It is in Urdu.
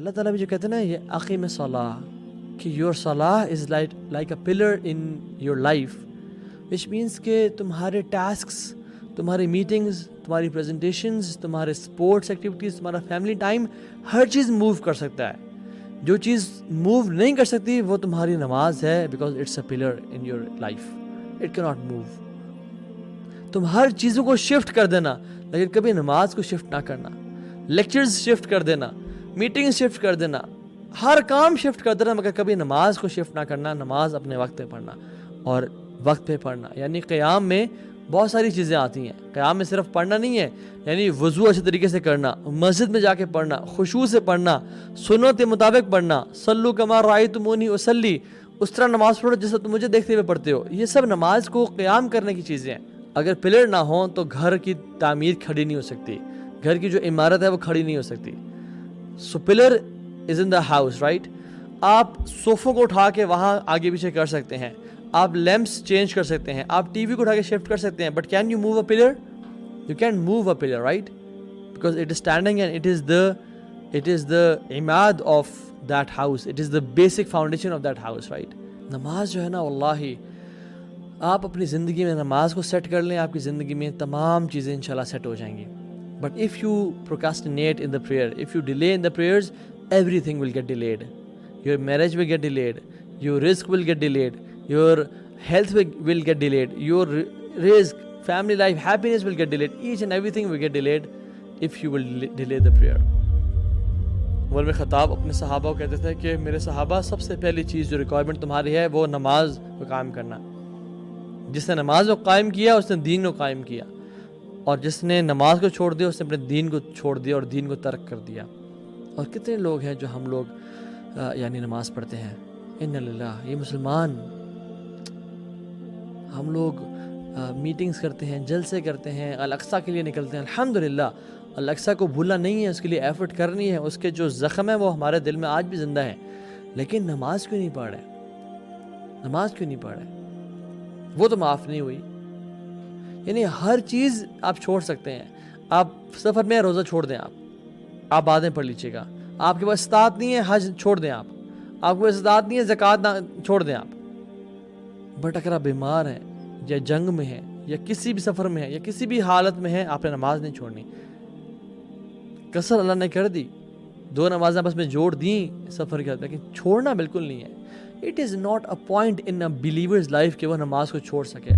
اللہ تعالیٰ بھی جو کہتے ہیں نا یہ اقیم الصلاۃ کہ یور صلاح is like a pillar in your life, which means کہ تمہارے ٹاسکس، تمہاری میٹنگز، تمہاری پریزنٹیشنز، تمہارے اسپورٹس ایکٹیویٹیز، تمہارا فیملی ٹائم، ہر چیز موو کر سکتا ہے. جو چیز موو نہیں کر سکتی وہ تمہاری نماز ہے، because it's a pillar in your life, it کی ناٹ موو. تم ہر چیزوں کو شفٹ کر دینا لیکن کبھی نماز کو شفٹ نہ کرنا. لیکچرز شفٹ کر دینا، میٹنگ شفٹ کر دینا، ہر کام شفٹ کر دینا، مگر کبھی نماز کو شفٹ نہ کرنا. نماز اپنے وقت پہ پڑھنا، اور وقت پہ پڑھنا. یعنی قیام میں بہت ساری چیزیں آتی ہیں. قیام میں صرف پڑھنا نہیں ہے، یعنی وضو اچھے طریقے سے کرنا، مسجد میں جا کے پڑھنا، خشوع سے پڑھنا، سنت کے مطابق پڑھنا. صلو کما رأیتمونی اصلی، اس طرح نماز پڑھو جیسا تم مجھے دیکھتے ہوئے پڑھتے ہو. یہ سب نماز کو قیام کرنے کی چیزیں ہیں. اگر پلر نہ ہوں تو گھر کی تعمیر کھڑی نہیں ہو سکتی، گھر کی جو عمارت ہے وہ کھڑی نہیں ہو سکتی. So pillar is in the house, right. آپ صوفوں کو اٹھا کے وہاں آگے پیچھے کر سکتے ہیں، آپ لیمپس چینج کر سکتے ہیں، آپ ٹی وی کو اٹھا کے شفٹ کر سکتے ہیں، but can you move a pillar? You can move a pillar, right, because it is standing and it is the Imad of that house, it is the basic foundation of that house, right. نماز جو ہے نا واللہ آپ اپنی زندگی میں نماز کو سیٹ کر لیں، آپ کی زندگی میں تمام چیزیں انشاءاللہ سیٹ ہو جائیں گی. But if you procrastinate in the prayer, if you delay in the prayers, everything will get delayed. Your marriage will get delayed, your risk will get delayed, your health will get delayed, your risk, family life, happiness will get delayed. Each and everything will get delayed if you will delay the prayer. عمر بن خطاب اپنے صحابہ کو کہتے تھے کہ میرے صحابہ سب سے پہلی چیز جو ریکوائرمنٹ تمہاری ہے وہ نماز کو قائم کرنا. جس نے نماز کو قائم کیا اس نے دین کو قائم کیا، اور جس نے نماز کو چھوڑ دیا اس نے اپنے دین کو چھوڑ دیا اور دین کو ترک کر دیا. اور کتنے لوگ ہیں جو ہم لوگ یعنی نماز پڑھتے ہیں، ان للہ، یہ مسلمان، ہم لوگ میٹنگز کرتے ہیں، جلسے کرتے ہیں، الاقصیٰ کے لیے نکلتے ہیں. الحمدللہ الاقصیٰ کو بھولا نہیں ہے، اس کے لیے ایفرٹ کرنی ہے، اس کے جو زخم ہے وہ ہمارے دل میں آج بھی زندہ ہے. لیکن نماز کیوں نہیں پڑھ رہے؟ نماز کیوں نہیں پڑھ رہے؟ وہ تو معاف نہیں ہوئی. یعنی ہر چیز آپ چھوڑ سکتے ہیں. آپ سفر میں روزہ چھوڑ دیں، آپ باتیں پڑھ لیجیے گا. آپ کے پاس استطاعت نہیں ہے حج چھوڑ دیں، آپ کو استطاعت نہیں ہے زکوٰۃ چھوڑ دیں آپ. بٹ اگر آپ بیمار ہیں یا جنگ میں ہیں یا کسی بھی سفر میں ہیں یا کسی بھی حالت میں ہیں، آپ نے نماز نہیں چھوڑنی. کسر اللہ نے کر دی، 2 نمازیں بس میں جوڑ دیں سفر کے، لیکن چھوڑنا بالکل نہیں ہے. It is not a point in a believers life کہ وہ نماز کو چھوڑ سکے.